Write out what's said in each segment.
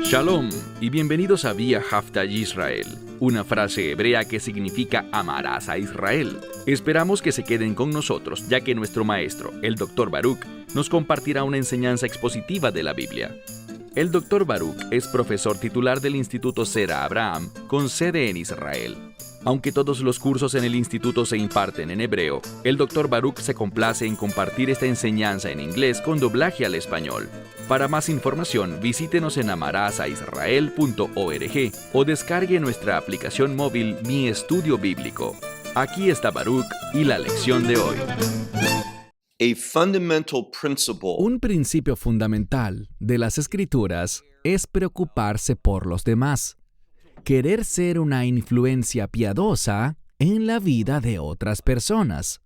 Shalom y bienvenidos a Vía Haftaj Israel, una frase hebrea que significa amarás a Israel. Esperamos que se queden con nosotros, ya que nuestro maestro, el Dr. Baruch, nos compartirá una enseñanza expositiva de la Biblia. El Dr. Baruch es profesor titular del Instituto Zera Abraham, con sede en Israel. Aunque todos los cursos en el instituto se imparten en hebreo, el Dr. Baruch se complace en compartir esta enseñanza en inglés con doblaje al español. Para más información, visítenos en amarasaisrael.org o descargue nuestra aplicación móvil Mi Estudio Bíblico. Aquí está Baruch y la lección de hoy. Un principio fundamental de las Escrituras es preocuparse por los demás, querer ser una influencia piadosa en la vida de otras personas.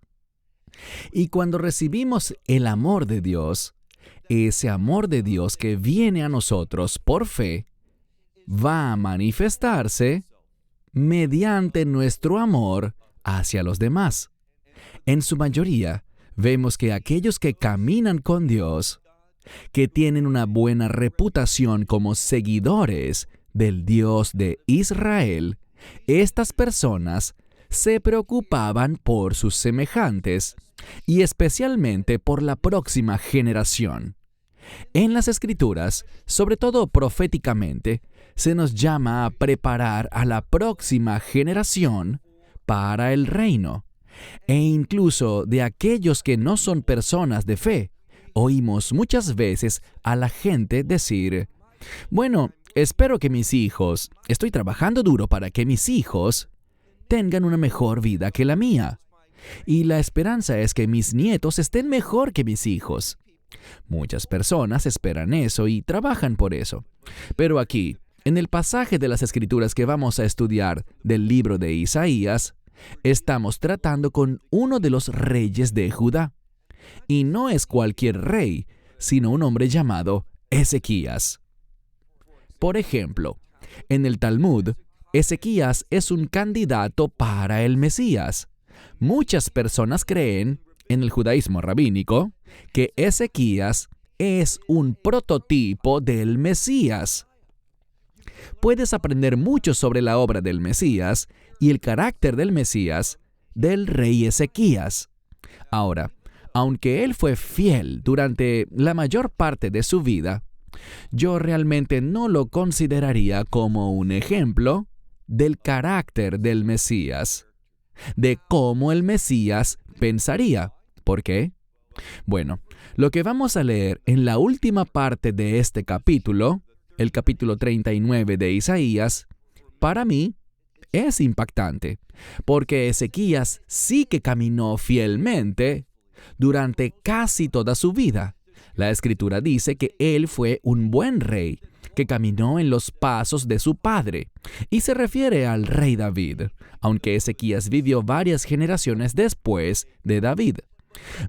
Y cuando recibimos el amor de Dios, ese amor de Dios que viene a nosotros por fe, va a manifestarse mediante nuestro amor hacia los demás. En su mayoría, vemos que aquellos que caminan con Dios, que tienen una buena reputación como seguidores del Dios de Israel, estas personas se preocupaban por sus semejantes y especialmente por la próxima generación. En las Escrituras, sobre todo proféticamente, se nos llama a preparar a la próxima generación para el reino. E incluso de aquellos que no son personas de fe, oímos muchas veces a la gente decir, bueno, espero que estoy trabajando duro para que mis hijos tengan una mejor vida que la mía. Y la esperanza es que mis nietos estén mejor que mis hijos. Muchas personas esperan eso y trabajan por eso. Pero aquí, en el pasaje de las Escrituras que vamos a estudiar del libro de Isaías, estamos tratando con uno de los reyes de Judá. Y no es cualquier rey, sino un hombre llamado Ezequías. Por ejemplo, en el Talmud, Ezequías es un candidato para el Mesías. Muchas personas creen, en el judaísmo rabínico, que Ezequías es un prototipo del Mesías. Puedes aprender mucho sobre la obra del Mesías y el carácter del Mesías del rey Ezequías. Ahora, aunque él fue fiel durante la mayor parte de su vida, yo realmente no lo consideraría como un ejemplo del carácter del Mesías, de cómo el Mesías pensaría. ¿Por qué? Bueno, lo que vamos a leer en la última parte de este capítulo, el capítulo 39 de Isaías, para mí es impactante, porque Ezequías sí que caminó fielmente durante casi toda su vida. La Escritura dice que él fue un buen rey, que caminó en los pasos de su padre, y se refiere al rey David, aunque Ezequías vivió varias generaciones después de David.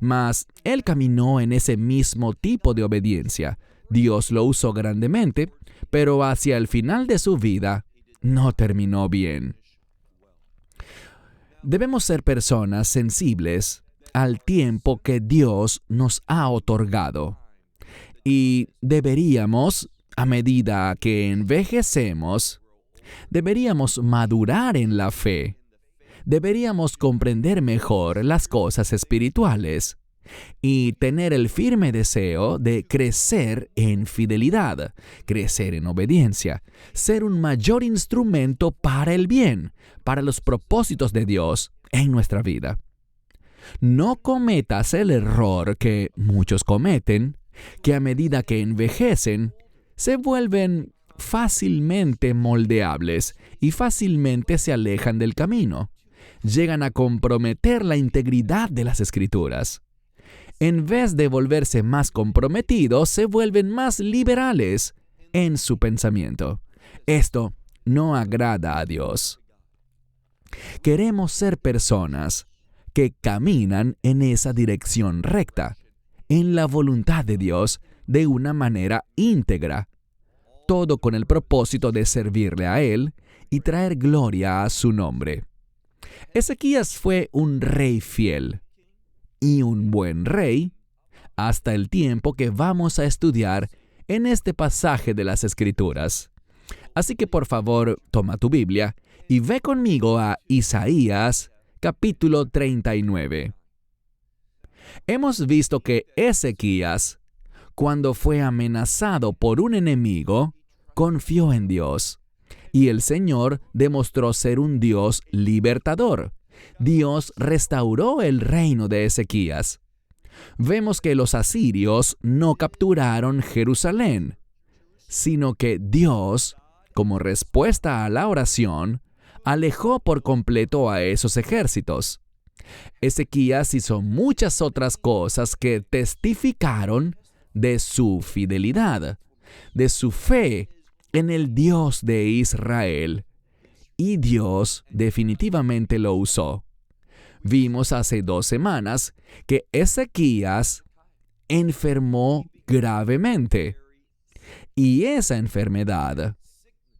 Mas él caminó en ese mismo tipo de obediencia. Dios lo usó grandemente, pero hacia el final de su vida no terminó bien. Debemos ser personas sensibles al tiempo que Dios nos ha otorgado. Y deberíamos, a medida que envejecemos, deberíamos madurar en la fe. Deberíamos comprender mejor las cosas espirituales y tener el firme deseo de crecer en fidelidad, crecer en obediencia, ser un mayor instrumento para el bien, para los propósitos de Dios en nuestra vida. No cometas el error que muchos cometen, que a medida que envejecen, se vuelven fácilmente moldeables y fácilmente se alejan del camino. Llegan a comprometer la integridad de las Escrituras. En vez de volverse más comprometidos, se vuelven más liberales en su pensamiento. Esto no agrada a Dios. Queremos ser personas que caminan en esa dirección recta, en la voluntad de Dios, de una manera íntegra, todo con el propósito de servirle a Él y traer gloria a su nombre. Ezequías fue un rey fiel, y un buen rey hasta el tiempo que vamos a estudiar en este pasaje de las Escrituras. Así que por favor, toma tu Biblia y ve conmigo a Isaías, capítulo 39. Hemos visto que Ezequías, cuando fue amenazado por un enemigo, confió en Dios. Y el Señor demostró ser un Dios libertador. Dios restauró el reino de Ezequías. Vemos que los asirios no capturaron Jerusalén, sino que Dios, como respuesta a la oración, alejó por completo a esos ejércitos. Ezequías hizo muchas otras cosas que testificaron de su fidelidad, de su fe en el Dios de Israel. Y Dios definitivamente lo usó. Vimos hace 2 semanas que Ezequías enfermó gravemente. Y esa enfermedad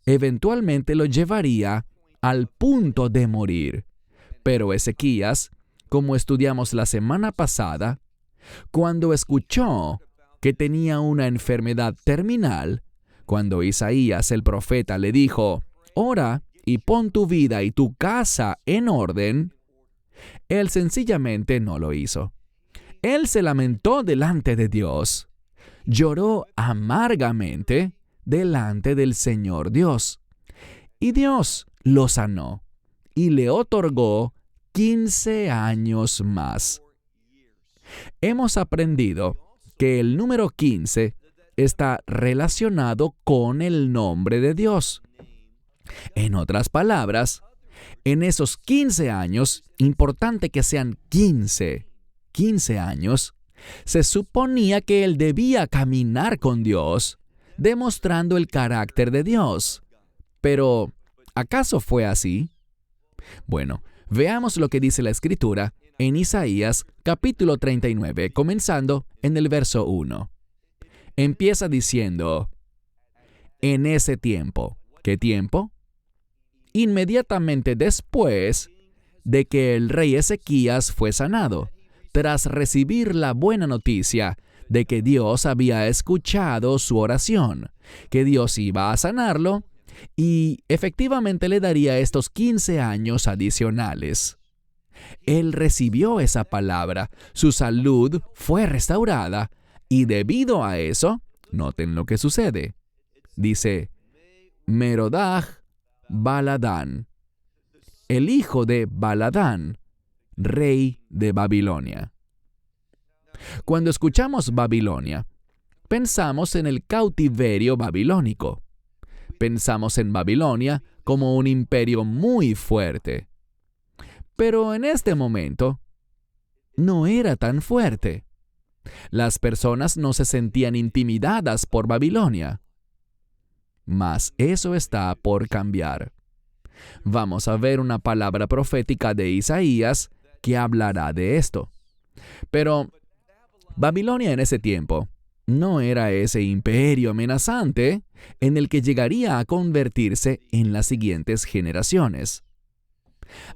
eventualmente lo llevaría al punto de morir. Pero Ezequías, como estudiamos la semana pasada, cuando escuchó que tenía una enfermedad terminal, cuando Isaías el profeta le dijo, «Ora y pon tu vida y tu casa en orden», él sencillamente no lo hizo. Él se lamentó delante de Dios. Lloró amargamente delante del Señor Dios. Y Dios lo sanó y le otorgó 15 años más. Hemos aprendido que el número 15 está relacionado con el nombre de Dios. En otras palabras, en esos 15 años, importante que sean 15 años, se suponía que él debía caminar con Dios, demostrando el carácter de Dios. Pero, ¿acaso fue así? Bueno, veamos lo que dice la Escritura en Isaías capítulo 39, comenzando en el verso 1. Empieza diciendo, en ese tiempo. ¿Qué tiempo? Inmediatamente después de que el rey Ezequías fue sanado, tras recibir la buena noticia de que Dios había escuchado su oración, que Dios iba a sanarlo y efectivamente le daría estos 15 años adicionales. Él recibió esa palabra, su salud fue restaurada y debido a eso, noten lo que sucede. Dice, Merodach Baladán, el hijo de Baladán, rey de Babilonia. Cuando escuchamos Babilonia, pensamos en el cautiverio babilónico. Pensamos en Babilonia como un imperio muy fuerte. Pero en este momento, no era tan fuerte. Las personas no se sentían intimidadas por Babilonia. Mas eso está por cambiar. Vamos a ver una palabra profética de Isaías que hablará de esto. Pero Babilonia en ese tiempo no era ese imperio amenazante en el que llegaría a convertirse en las siguientes generaciones.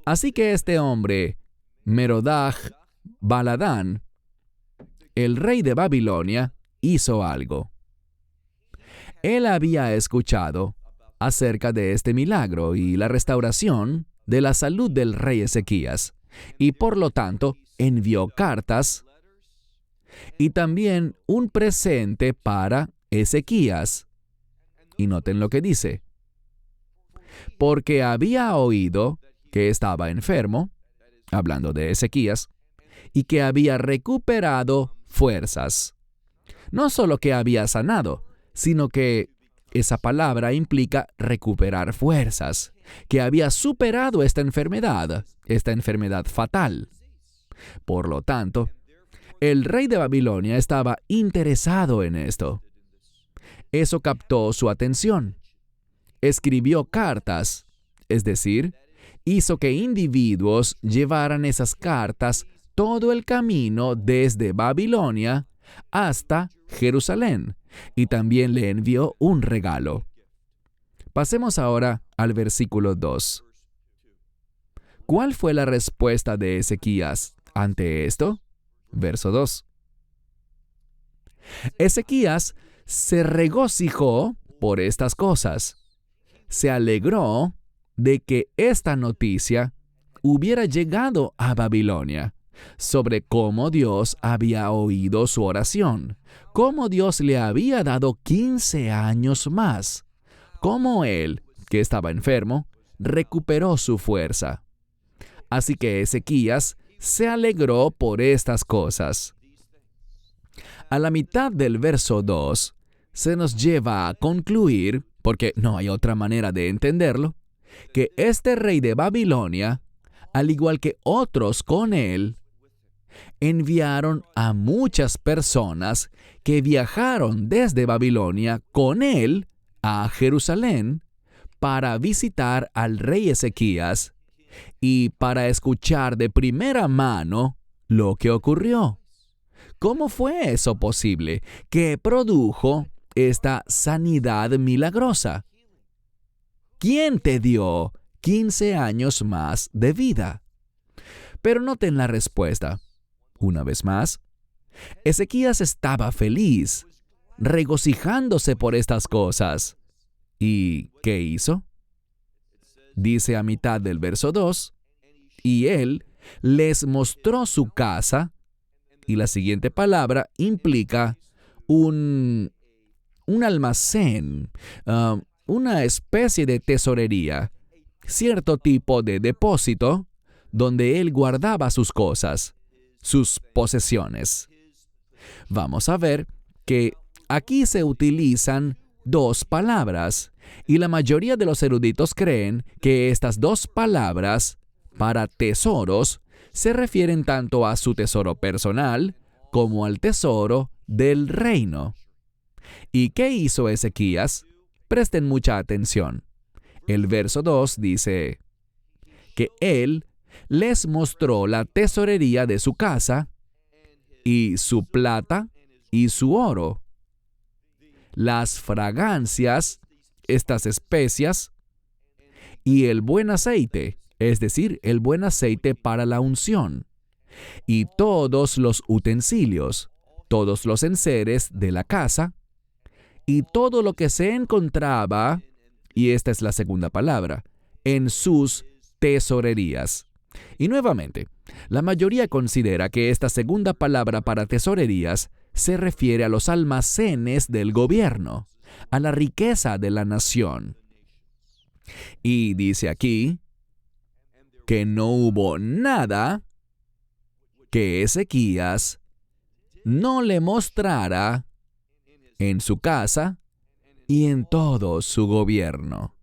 Así que este hombre, Merodach Baladán, el rey de Babilonia, hizo algo. Él había escuchado acerca de este milagro y la restauración de la salud del rey Ezequías, y por lo tanto envió cartas y también un presente para Ezequías. Y noten lo que dice. Porque había oído que estaba enfermo, hablando de Ezequías, y que había recuperado fuerzas. No solo que había sanado, sino que esa palabra implica recuperar fuerzas, que había superado esta enfermedad fatal. Por lo tanto, el rey de Babilonia estaba interesado en esto. Eso captó su atención. Escribió cartas, es decir, hizo que individuos llevaran esas cartas todo el camino desde Babilonia hasta Jerusalén, y también le envió un regalo. Pasemos ahora al versículo 2. ¿Cuál fue la respuesta de Ezequías ante esto? Verso 2. Ezequías se regocijó por estas cosas. Se alegró de que esta noticia hubiera llegado a Babilonia, sobre cómo Dios había oído su oración, cómo Dios le había dado 15 años más, cómo él, que estaba enfermo, recuperó su fuerza. Así que Ezequías se alegró por estas cosas. A la mitad del verso 2, se nos lleva a concluir, porque no hay otra manera de entenderlo, que este rey de Babilonia, al igual que otros con él, enviaron a muchas personas que viajaron desde Babilonia con él a Jerusalén para visitar al rey Ezequías y para escuchar de primera mano lo que ocurrió. ¿Cómo fue eso posible? ¿Qué produjo esta sanidad milagrosa? ¿Quién te dio 15 años más de vida? Pero noten la respuesta. Una vez más, Ezequías estaba feliz, regocijándose por estas cosas. ¿Y qué hizo? Dice a mitad del verso 2, y él les mostró su casa, y la siguiente palabra implica un almacén, una especie de tesorería, cierto tipo de depósito donde él guardaba sus cosas, sus posesiones. Vamos a ver que aquí se utilizan dos palabras, y la mayoría de los eruditos creen que estas dos palabras para tesoros se refieren tanto a su tesoro personal como al tesoro del reino. ¿Y qué hizo Ezequías? Presten mucha atención. El verso 2 dice que él les mostró la tesorería de su casa y su plata y su oro, las fragancias, estas especias, y el buen aceite, es decir, el buen aceite para la unción, y todos los utensilios, todos los enseres de la casa, y todo lo que se encontraba, y esta es la segunda palabra, en sus tesorerías. Y nuevamente, la mayoría considera que esta segunda palabra para tesorerías se refiere a los almacenes del gobierno, a la riqueza de la nación. Y dice aquí que no hubo nada que Ezequías no le mostrara en su casa y en todo su gobierno.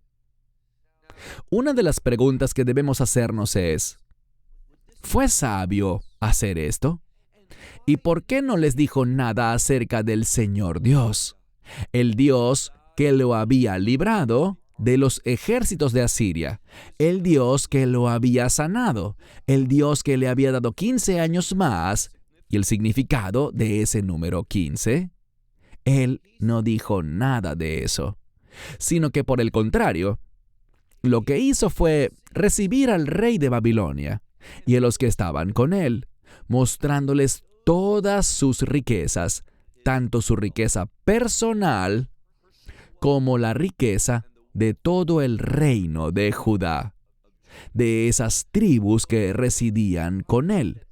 Una de las preguntas que debemos hacernos es, ¿fue sabio hacer esto? ¿Y por qué no les dijo nada acerca del Señor Dios? El Dios que lo había librado de los ejércitos de Asiria, el Dios que lo había sanado, el Dios que le había dado 15 años más, y el significado de ese número 15. Él no dijo nada de eso, sino que por el contrario, lo que hizo fue recibir al rey de Babilonia y a los que estaban con él, mostrándoles todas sus riquezas, tanto su riqueza personal como la riqueza de todo el reino de Judá, de esas tribus que residían con él.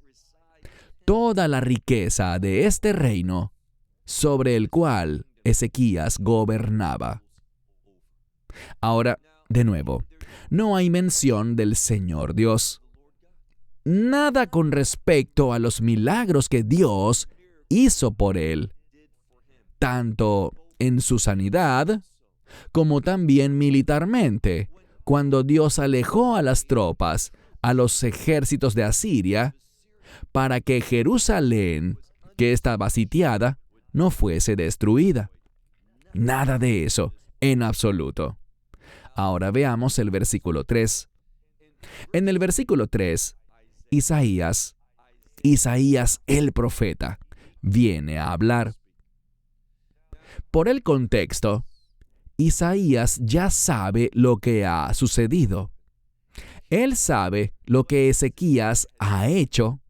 Toda la riqueza de este reino sobre el cual Ezequías gobernaba. Ahora, de nuevo, no hay mención del Señor Dios. Nada con respecto a los milagros que Dios hizo por él, tanto en su sanidad como también militarmente, cuando Dios alejó a las tropas, a los ejércitos de Asiria, para que Jerusalén, que estaba sitiada, no fuese destruida. Nada de eso, en absoluto. Ahora veamos el versículo 3. En el versículo 3, Isaías el profeta, viene a hablar. Por el contexto, Isaías ya sabe lo que ha sucedido. Él sabe lo que Ezequías ha hecho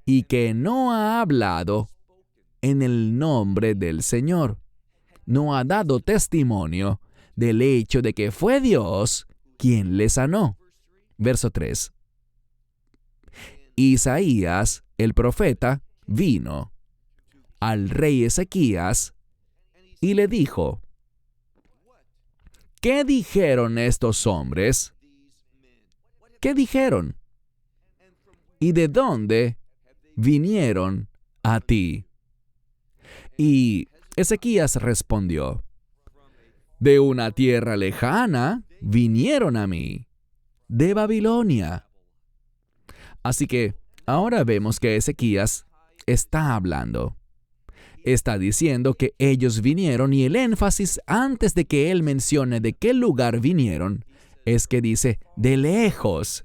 y que no ha hablado en el nombre del Señor. No ha dado testimonio del hecho de que fue Dios quien le sanó. Verso 3. Isaías, el profeta, vino al rey Ezequías y le dijo: ¿qué dijeron estos hombres? ¿Qué dijeron? ¿Y de dónde vinieron a ti? Y Ezequías respondió: de una tierra lejana vinieron a mí, de Babilonia. Así que ahora vemos que Ezequías está hablando. Está diciendo que ellos vinieron, y el énfasis antes de que él mencione de qué lugar vinieron es que dice de lejos,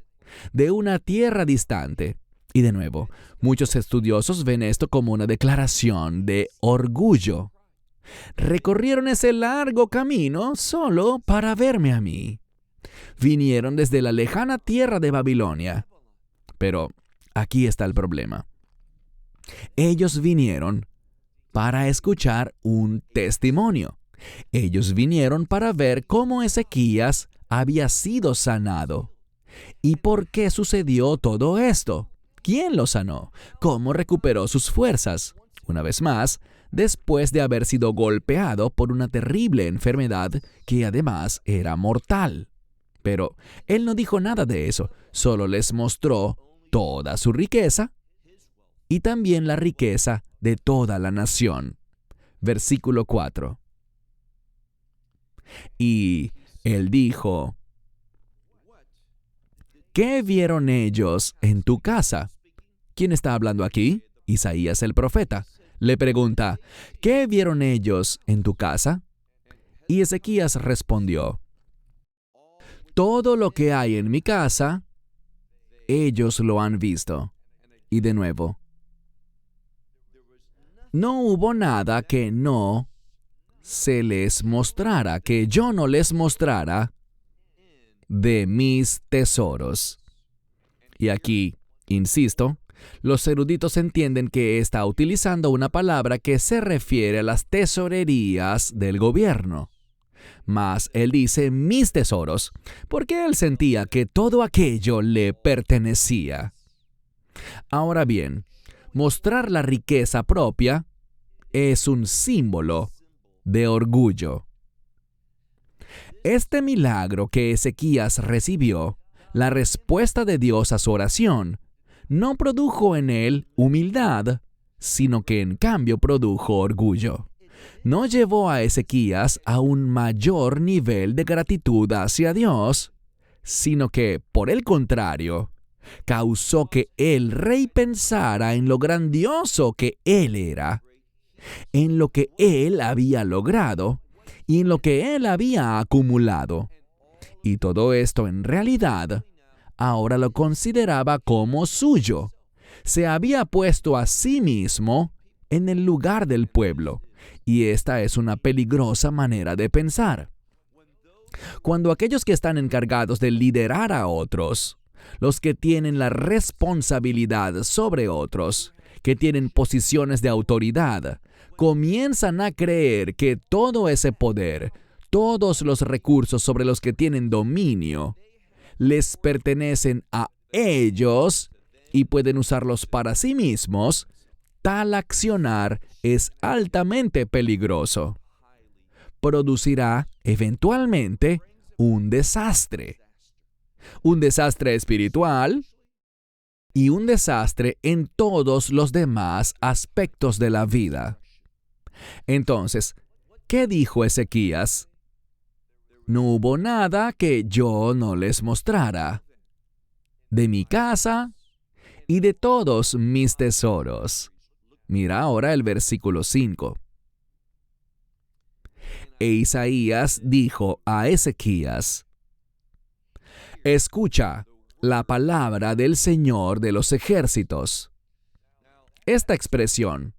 de una tierra distante. Y de nuevo, muchos estudiosos ven esto como una declaración de orgullo. Recorrieron ese largo camino solo para verme a mí. Vinieron desde la lejana tierra de Babilonia. Pero aquí está el problema. Ellos vinieron para escuchar un testimonio. Ellos vinieron para ver cómo Ezequías había sido sanado. ¿Y por qué sucedió todo esto? ¿Quién lo sanó? ¿Cómo recuperó sus fuerzas? Una vez más, después de haber sido golpeado por una terrible enfermedad que además era mortal. Pero él no dijo nada de eso, solo les mostró toda su riqueza y también la riqueza de toda la nación. Versículo 4. Y él dijo: ¿qué vieron ellos en tu casa? ¿Quién está hablando aquí? Isaías el profeta. Le pregunta: ¿qué vieron ellos en tu casa? Y Ezequías respondió: todo lo que hay en mi casa, ellos lo han visto. Y de nuevo, no hubo nada que no se les mostrara, que yo no les mostrara de mis tesoros. Y aquí, insisto, los eruditos entienden que está utilizando una palabra que se refiere a las tesorerías del gobierno. Mas él dice mis tesoros, porque él sentía que todo aquello le pertenecía. Ahora bien, mostrar la riqueza propia es un símbolo de orgullo. Este milagro que Ezequías recibió, la respuesta de Dios a su oración, no produjo en él humildad, sino que en cambio produjo orgullo. No llevó a Ezequías a un mayor nivel de gratitud hacia Dios, sino que, por el contrario, causó que el rey pensara en lo grandioso que él era, en lo que él había logrado y en lo que él había acumulado. Y todo esto en realidad ahora lo consideraba como suyo. Se había puesto a sí mismo en el lugar del pueblo. Y esta es una peligrosa manera de pensar. Cuando aquellos que están encargados de liderar a otros, los que tienen la responsabilidad sobre otros, que tienen posiciones de autoridad, comienzan a creer que todo ese poder, todos los recursos sobre los que tienen dominio, les pertenecen a ellos y pueden usarlos para sí mismos, tal accionar es altamente peligroso. Producirá eventualmente un desastre espiritual y un desastre en todos los demás aspectos de la vida. Entonces, ¿qué dijo Ezequías? No hubo nada que yo no les mostrara de mi casa y de todos mis tesoros. Mira ahora el versículo 5. E Isaías dijo a Ezequías: escucha la palabra del Señor de los ejércitos. Esta expresión,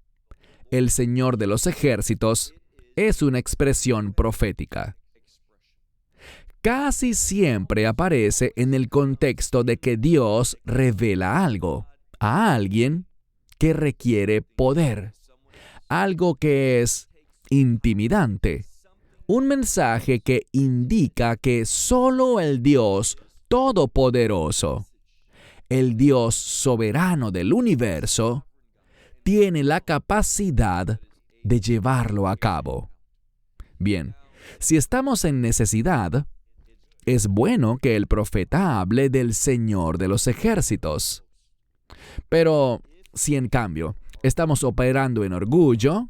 el Señor de los ejércitos, es una expresión profética. Casi siempre aparece en el contexto de que Dios revela algo a alguien que requiere poder, algo que es intimidante. Un mensaje que indica que solo el Dios Todopoderoso, el Dios soberano del universo, tiene la capacidad de llevarlo a cabo. Bien, si estamos en necesidad, es bueno que el profeta hable del Señor de los ejércitos. Pero si en cambio estamos operando en orgullo,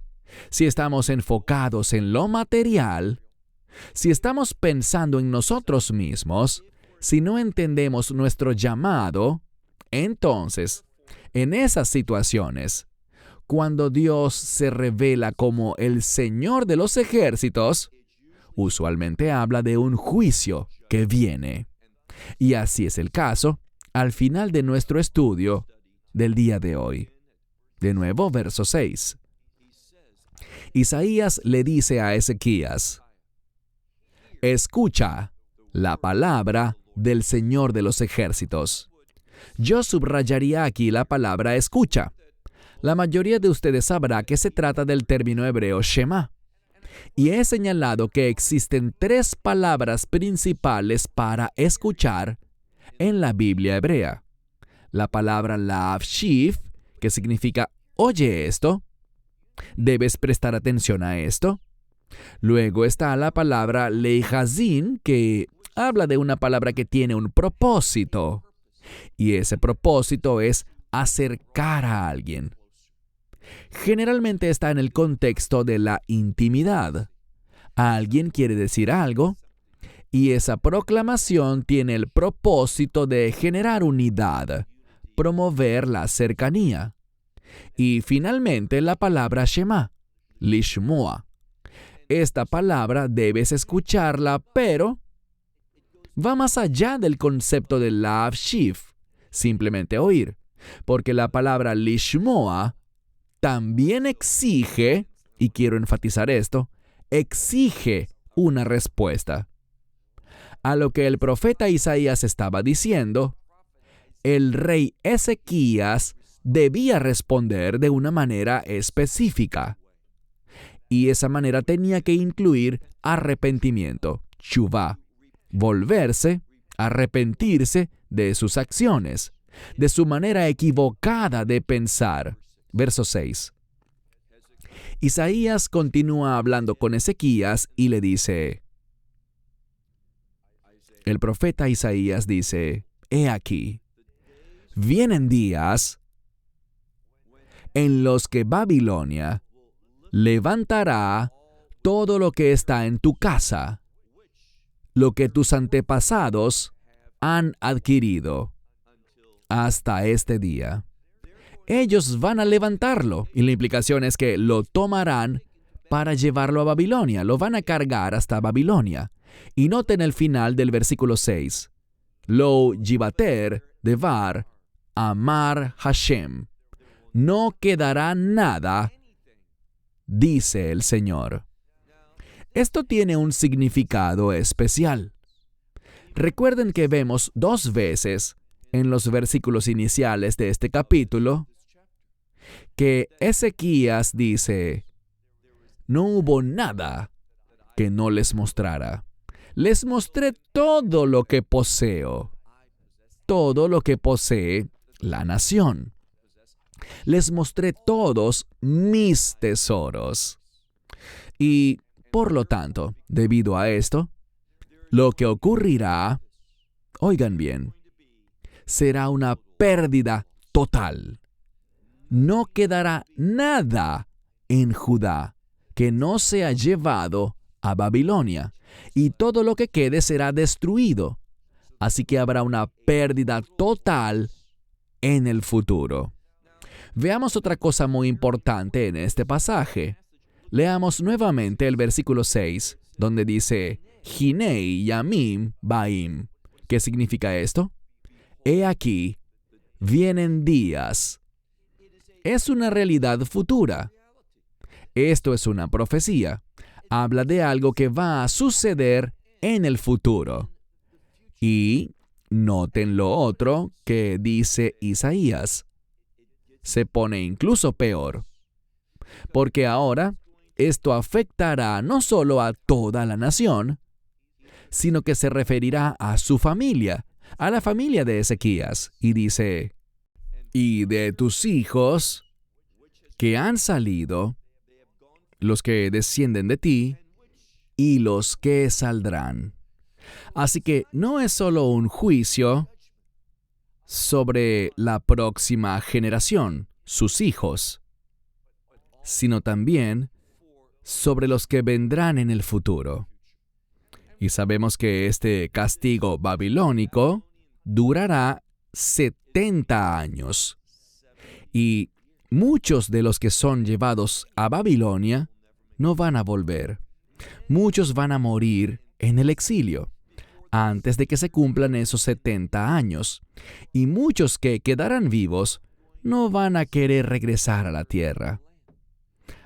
si estamos enfocados en lo material, si estamos pensando en nosotros mismos, si no entendemos nuestro llamado, entonces, en esas situaciones, cuando Dios se revela como el Señor de los ejércitos, usualmente habla de un juicio que viene. Y así es el caso al final de nuestro estudio del día de hoy. De nuevo, verso 6. Isaías le dice a Ezequías: escucha la palabra del Señor de los ejércitos. Yo subrayaría aquí la palabra escucha. La mayoría de ustedes sabrá que se trata del término hebreo Shema. Y he señalado que existen 3 palabras principales para escuchar en la Biblia hebrea. La palabra la'avshif, que significa oye esto, debes prestar atención a esto. Luego está la palabra leihazin, que habla de una palabra que tiene un propósito. Y ese propósito es acercar a alguien. Generalmente está en el contexto de la intimidad. Alguien quiere decir algo, y esa proclamación tiene el propósito de generar unidad, promover la cercanía. Y finalmente la palabra Shema, lishmoa. Esta palabra debes escucharla, pero va más allá del concepto de la'avshif, simplemente oír, porque la palabra lishmoa también exige, y quiero enfatizar esto, exige una respuesta. A lo que el profeta Isaías estaba diciendo, el rey Ezequías debía responder de una manera específica. Y esa manera tenía que incluir arrepentimiento, tshuvá, volverse, arrepentirse de sus acciones, de su manera equivocada de pensar. Verso 6. Isaías continúa hablando con Ezequías y le dice, el profeta Isaías dice, he aquí, vienen días en los que Babilonia levantará todo lo que está en tu casa, lo que tus antepasados han adquirido hasta este día. Ellos van a levantarlo, y la implicación es que lo tomarán para llevarlo a Babilonia, lo van a cargar hasta Babilonia. Y noten el final del versículo 6. Lo yivater devar amar Hashem. No quedará nada, dice el Señor. Esto tiene un significado especial. Recuerden que vemos 2 veces en los versículos iniciales de este capítulo que Ezequías dice, no hubo nada que no les mostrara. Les mostré todo lo que poseo, todo lo que posee la nación. Les mostré todos mis tesoros. Y, por lo tanto, debido a esto, lo que ocurrirá, oigan bien, será una pérdida total. No quedará nada en Judá que no sea llevado a Babilonia, y todo lo que quede será destruido. Así que habrá una pérdida total en el futuro. Veamos otra cosa muy importante en este pasaje. Leamos nuevamente el versículo 6, donde dice, Hinei Yamim Baim. ¿Qué significa esto? He aquí, vienen días. Es una realidad futura. Esto es una profecía. Habla de algo que va a suceder en el futuro. Y noten lo otro que dice Isaías. Se pone incluso peor. porque ahora esto afectará no solo a toda la nación, sino que se referirá a su familia, a la familia de Ezequías. Y dice, y de tus hijos que han salido, los que descienden de ti, y los que saldrán. Así que no es solo un juicio sobre la próxima generación, sus hijos, sino también sobre los que vendrán en el futuro. Y sabemos que este castigo babilónico durará 70 años. Y muchos de los que son llevados a Babilonia no van a volver. Muchos van a morir en el exilio antes de que se cumplan esos 70 años. Y muchos que quedarán vivos no van a querer regresar a la tierra.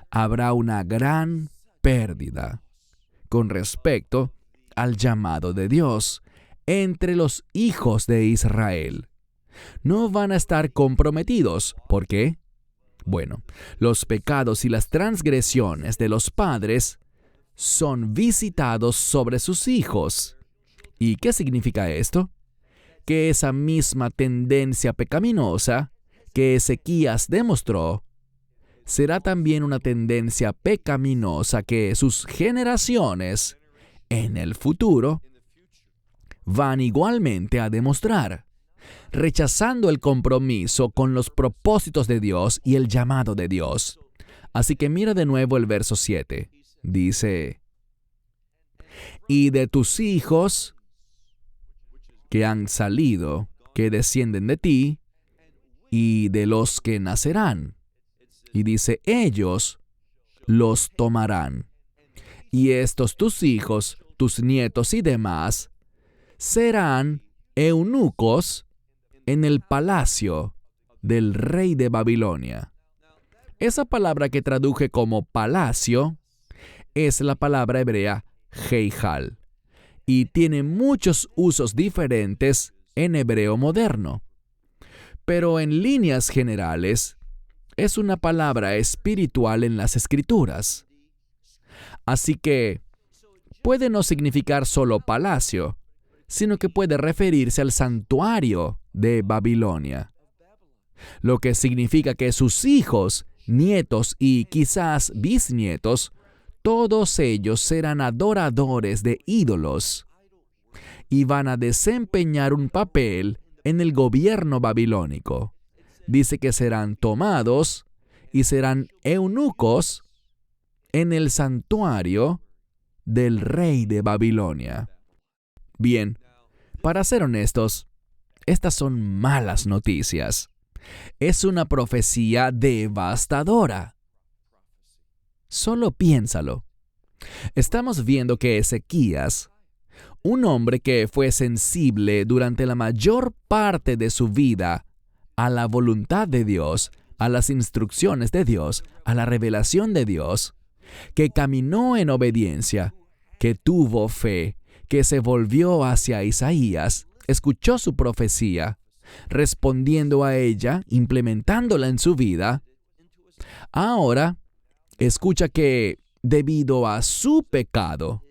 Habrá una gran pérdida con respecto al llamado de Dios entre los hijos de Israel. No van a estar comprometidos. ¿Por qué? Bueno, los pecados y las transgresiones de los padres son visitados sobre sus hijos. ¿Y qué significa esto? Que esa misma tendencia pecaminosa que Ezequías demostró será también una tendencia pecaminosa que sus generaciones en el futuro van igualmente a demostrar, rechazando el compromiso con los propósitos de Dios y el llamado de Dios. Así que mira de nuevo el verso 7. Dice, y de tus hijos que han salido, que descienden de ti, y de los que nacerán. Y dice, ellos los tomarán. Y estos tus hijos, tus nietos y demás, serán eunucos en el palacio del rey de Babilonia. Esa palabra que traduje como palacio es la palabra hebrea Heijal, y tiene muchos usos diferentes en hebreo moderno. Pero en líneas generales, es una palabra espiritual en las Escrituras. Así que puede no significar solo palacio, sino que puede referirse al santuario de Babilonia. Lo que significa que sus hijos, nietos y quizás bisnietos, todos ellos serán adoradores de ídolos y van a desempeñar un papel en el gobierno babilónico. Dice que serán tomados y serán eunucos en el santuario del rey de Babilonia. Bien, para ser honestos, estas son malas noticias. Es una profecía devastadora. Solo piénsalo. Estamos viendo que Ezequías, un hombre que fue sensible durante la mayor parte de su vida a la voluntad de Dios, a las instrucciones de Dios, a la revelación de Dios, que caminó en obediencia, que tuvo fe, que se volvió hacia Isaías, escuchó su profecía, respondiendo a ella, implementándola en su vida, ahora escucha que debido a su pecado,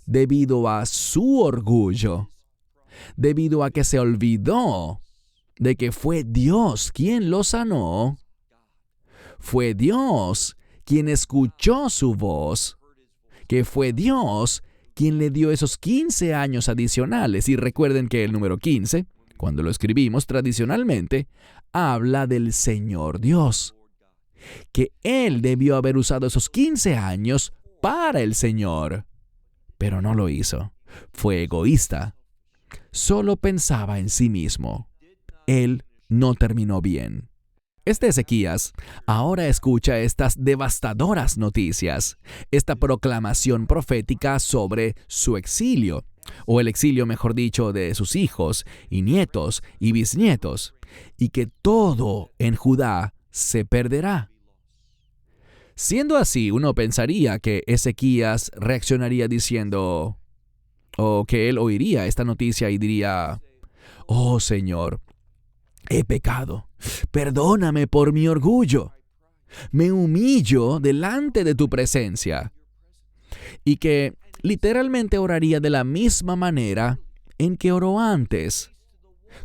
debido a su orgullo, debido a que se olvidó de que fue Dios quien lo sanó, fue Dios quien escuchó su voz, que fue Dios quien le dio esos 15 años adicionales. Y recuerden que el número 15, cuando lo escribimos tradicionalmente, habla del Señor Dios, que Él debió haber usado esos 15 años para el Señor, pero no lo hizo. Fue egoísta. Solo pensaba en sí mismo. Él no terminó bien. Este Ezequías ahora escucha estas devastadoras noticias, esta proclamación profética sobre su exilio, o el exilio, mejor dicho, de sus hijos y nietos y bisnietos, y que todo en Judá se perderá. Siendo así, uno pensaría que Ezequías reaccionaría diciendo, o que él oiría esta noticia y diría, «Oh Señor, he pecado, perdóname por mi orgullo. me humillo delante de tu presencia. Y que literalmente oraría de la misma manera en que oró antes,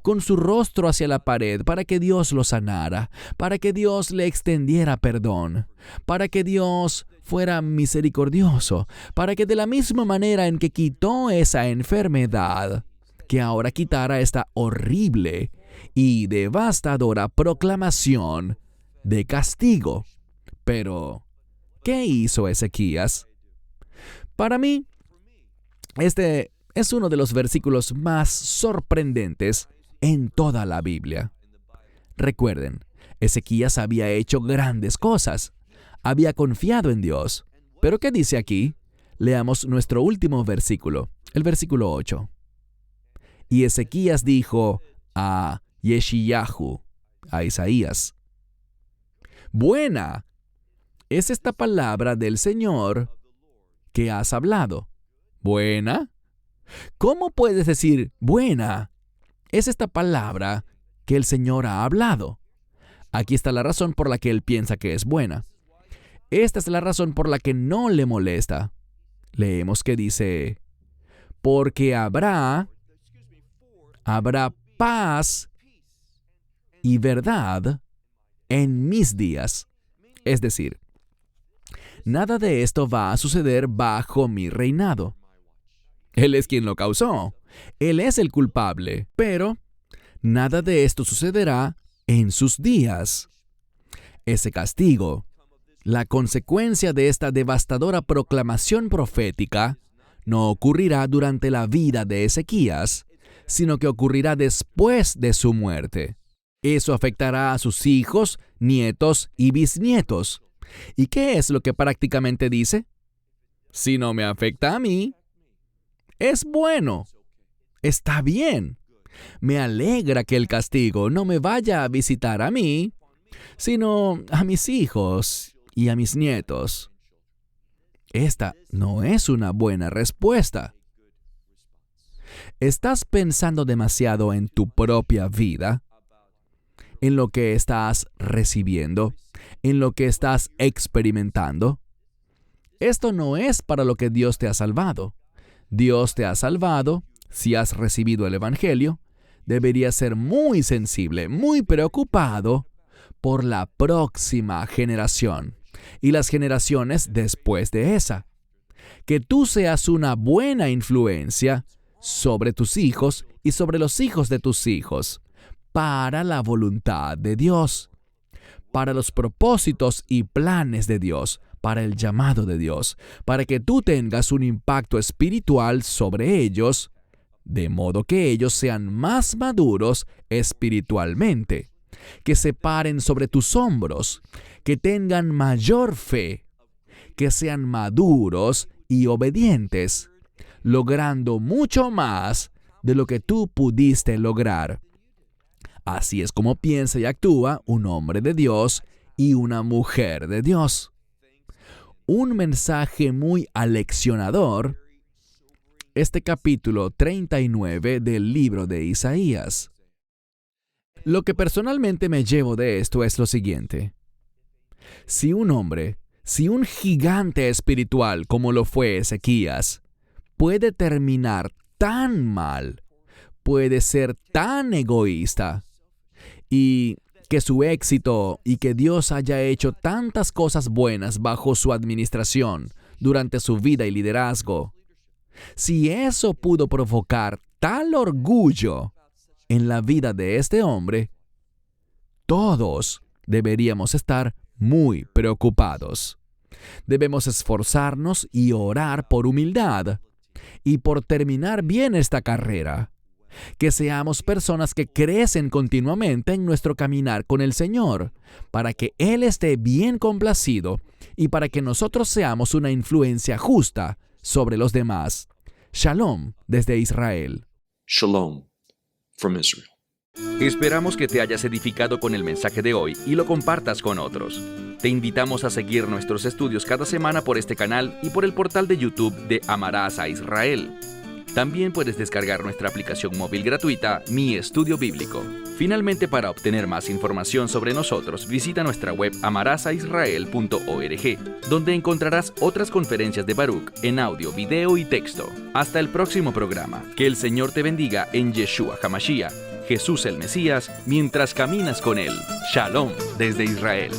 con su rostro hacia la pared para que Dios lo sanara, para que Dios le extendiera perdón, para que Dios fuera misericordioso, para que de la misma manera en que quitó esa enfermedad, que ahora quitara esta horrible y devastadora proclamación de castigo. Pero, ¿qué hizo Ezequías? Para mí, este es uno de los versículos más sorprendentes en toda la Biblia. Recuerden, Ezequías había hecho grandes cosas, había confiado en Dios. ¿Pero qué dice aquí? Leamos nuestro último versículo, el versículo 8. Y Ezequías dijo a Yeshayahu, a Isaías: buena es esta palabra del Señor que has hablado. ¿Buena? ¿Cómo puedes decir buena es esta palabra que el Señor ha hablado? Aquí está la razón por la que él piensa que es buena. Esta es la razón por la que no le molesta. Leemos que dice: porque habrá paz y verdad en mis días. Es decir, nada de esto va a suceder bajo mi reinado. Él es quien lo causó. Él es el culpable. Pero nada de esto sucederá en sus días. Ese castigo, la consecuencia de esta devastadora proclamación profética, no ocurrirá durante la vida de Ezequías, sino que ocurrirá después de su muerte. Eso afectará a sus hijos, nietos y bisnietos. ¿Y qué es lo que prácticamente dice? Si no me afecta a mí, es bueno. Está bien. Me alegra que el castigo no me vaya a visitar a mí, sino a mis hijos y a mis nietos. Esta no es una buena respuesta. ¿Estás pensando demasiado en tu propia vida? ¿En lo que estás recibiendo? ¿En lo que estás experimentando? Esto no es para lo que Dios te ha salvado. Dios te ha salvado. Si has recibido el Evangelio, deberías ser muy sensible, muy preocupado por la próxima generación y las generaciones después de esa. Que tú seas una buena influencia sobre tus hijos y sobre los hijos de tus hijos, para la voluntad de Dios, para los propósitos y planes de Dios, para el llamado de Dios, para que tú tengas un impacto espiritual sobre ellos, de modo que ellos sean más maduros espiritualmente, que se paren sobre tus hombros, que tengan mayor fe, que sean maduros y obedientes, logrando mucho más de lo que tú pudiste lograr. Así es como piensa y actúa un hombre de Dios y una mujer de Dios. Un mensaje muy aleccionador, este capítulo 39 del libro de Isaías. Lo que personalmente me llevo de esto es lo siguiente. Si un gigante espiritual como lo fue Ezequías, puede terminar tan mal, puede ser tan egoísta, y que su éxito y que Dios haya hecho tantas cosas buenas bajo su administración durante su vida y liderazgo, si eso pudo provocar tal orgullo en la vida de este hombre, todos deberíamos estar muy preocupados. Debemos esforzarnos y orar por humildad y por terminar bien esta carrera. Que seamos personas que crecen continuamente en nuestro caminar con el Señor, para que Él esté bien complacido y para que nosotros seamos una influencia justa sobre los demás. Shalom desde Israel. Shalom from Israel. Esperamos que te hayas edificado con el mensaje de hoy y lo compartas con otros. Te invitamos a seguir nuestros estudios cada semana por este canal y por el portal de YouTube de Amarás a Israel. También puedes descargar nuestra aplicación móvil gratuita Mi Estudio Bíblico. Finalmente, para obtener más información sobre nosotros, visita nuestra web amarasaisrael.org, donde encontrarás otras conferencias de Baruch en audio, video y texto. Hasta el próximo programa. Que el Señor te bendiga en Yeshua HaMashiach, Jesús el Mesías, mientras caminas con Él. Shalom desde Israel.